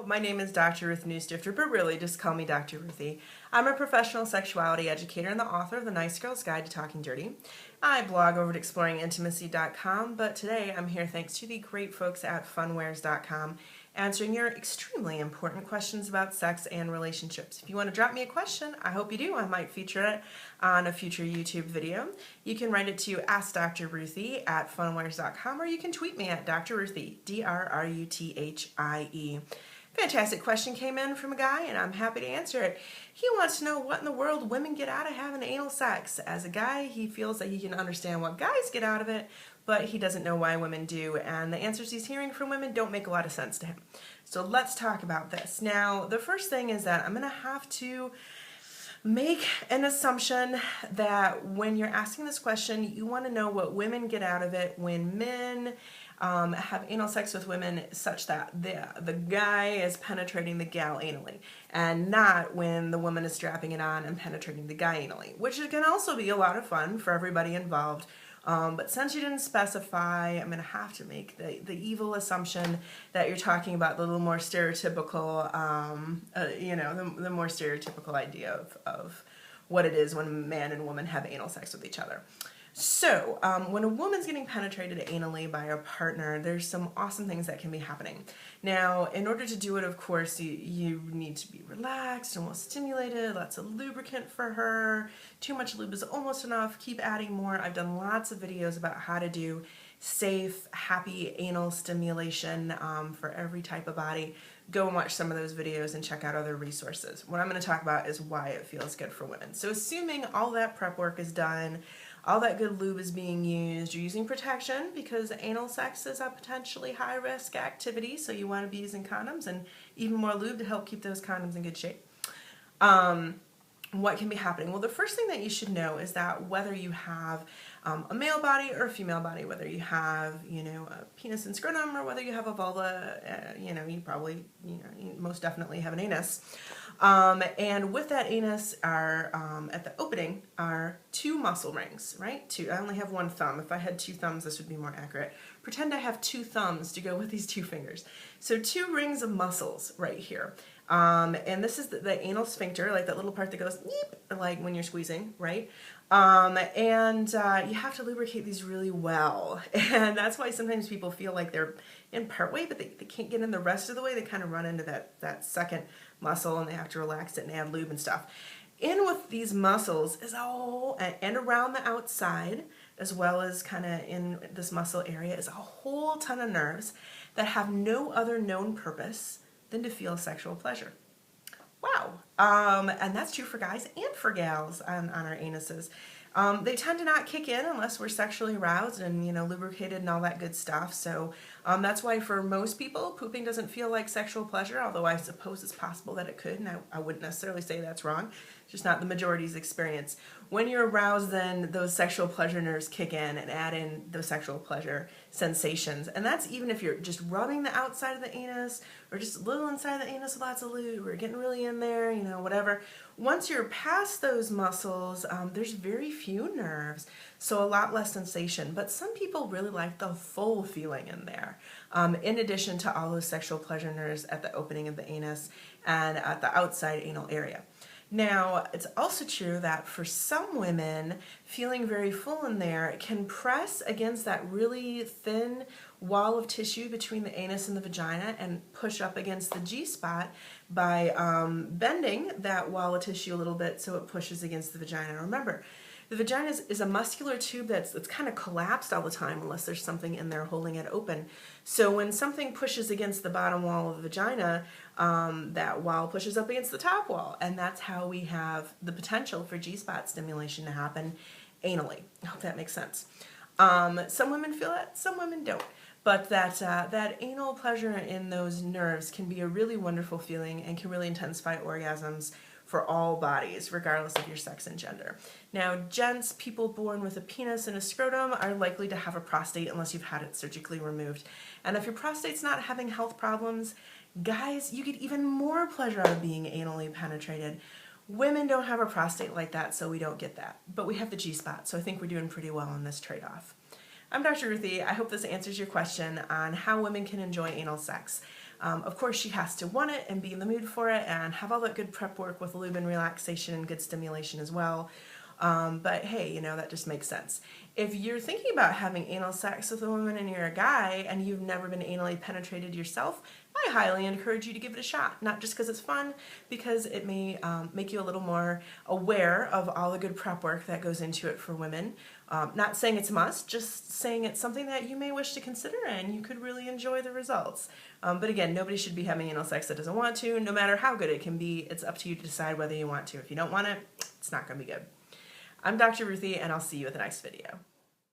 my name is Dr. Ruth Newstifter, but really just call me Dr. Ruthie. I'm a professional sexuality educator and the author of The Nice Girl's Guide to Talking Dirty. I blog over at exploringintimacy.com, but today I'm here thanks to the great folks at funwares.com answering your extremely important questions about sex and relationships. If you want to drop me a question, I hope you do. I might feature it on a future YouTube video. You can write it to AskDrRuathie at funwares.com, or you can tweet me at Dr. Ruthie, DrRuthie. Fantastic question came in from a guy, and I'm happy to answer it. He wants to know what in the world women get out of having anal sex. As a guy, he feels that he can understand what guys get out of it, but he doesn't know why women do, and the answers he's hearing from women don't make a lot of sense to him. So let's talk about this. Now, the first thing is that I'm going to have to make an assumption that when you're asking this question, you want to know what women get out of it when men have anal sex with women, such that the guy is penetrating the gal anally, and not when the woman is strapping it on and penetrating the guy anally, which can also be a lot of fun for everybody involved. But since you didn't specify, I'm going to have to make the evil assumption that you're talking about the little more stereotypical, the more stereotypical idea of what it is when a man and woman have anal sex with each other. So, when a woman's getting penetrated anally by her partner, there's some awesome things that can be happening. Now, in order to do it, of course, you need to be relaxed and well stimulated, lots of lubricant for her. Too much lube is almost enough. Keep adding more. I've done lots of videos about how to do safe, happy anal stimulation for every type of body. Go and watch some of those videos and check out other resources. What I'm going to talk about is why it feels good for women. So assuming all that prep work is done, all that good lube is being used, you're using protection because anal sex is a potentially high-risk activity, so you want to be using condoms and even more lube to help keep those condoms in good shape. What can be happening? Well, the first thing that you should know is that whether you have a male body or a female body, whether you have, a penis and scrotum or whether you have a vulva, you most definitely have an anus. And with that anus are, at the opening, are two muscle rings, right? I only have one thumb. If I had two thumbs, this would be more accurate. Pretend I have two thumbs to go with these two fingers. So two rings of muscles right here. And this is the anal sphincter, like that little part that goes, neep, like when you're squeezing, right? And you have to lubricate these really well. And that's why sometimes people feel like they're in part way, but they can't get in the rest of the way. They kind of run into that second muscle and they have to relax it and add lube and stuff. In with these muscles is and around the outside, as well as kind of in this muscle area, is a whole ton of nerves that have no other known purpose than to feel sexual pleasure. Wow. And that's true for guys and for gals on our anuses. They tend to not kick in unless we're sexually aroused and, lubricated and all that good stuff. So that's why for most people, pooping doesn't feel like sexual pleasure, although I suppose it's possible that it could, and I wouldn't necessarily say that's wrong. It's just not the majority's experience. When you're aroused, then those sexual pleasure nerves kick in and add in those sexual pleasure sensations. And that's even if you're just rubbing the outside of the anus or just a little inside the anus with lots of lube or getting really in there, whatever. Once you're past those muscles, there's very few nerves, so a lot less sensation. But some people really like the full feeling in there, in addition to all those sexual pleasure nerves at the opening of the anus and at the outside anal area. Now, it's also true that for some women, feeling very full in there can press against that really thin wall of tissue between the anus and the vagina and push up against the G-spot by bending that wall of tissue a little bit so it pushes against the vagina. Remember, the vagina is a muscular tube that's kind of collapsed all the time unless there's something in there holding it open. So when something pushes against the bottom wall of the vagina, that wall pushes up against the top wall, and that's how we have the potential for G-spot stimulation to happen anally. I hope that makes sense. Some women feel that, some women don't. But that anal pleasure in those nerves can be a really wonderful feeling and can really intensify orgasms for all bodies, regardless of your sex and gender. Now, gents, people born with a penis and a scrotum are likely to have a prostate unless you've had it surgically removed. And if your prostate's not having health problems, guys, you get even more pleasure out of being anally penetrated. Women don't have a prostate like that, so we don't get that. But we have the G-spot, so I think we're doing pretty well on this trade-off. I'm Dr. Ruthie. I hope this answers your question on how women can enjoy anal sex. Of course, she has to want it and be in the mood for it and have all that good prep work with lube and relaxation and good stimulation as well. But hey, you know, that just makes sense. If you're thinking about having anal sex with a woman and you're a guy and you've never been anally penetrated yourself, I highly encourage you to give it a shot. Not just because it's fun, because it may make you a little more aware of all the good prep work that goes into it for women. Not saying it's a must, just saying it's something that you may wish to consider and you could really enjoy the results. But again, nobody should be having anal sex that doesn't want to, no matter how good it can be. It's up to you to decide whether you want to. If you don't want it, it's not going to be good. I'm Dr. Ruthie, and I'll see you at the next video.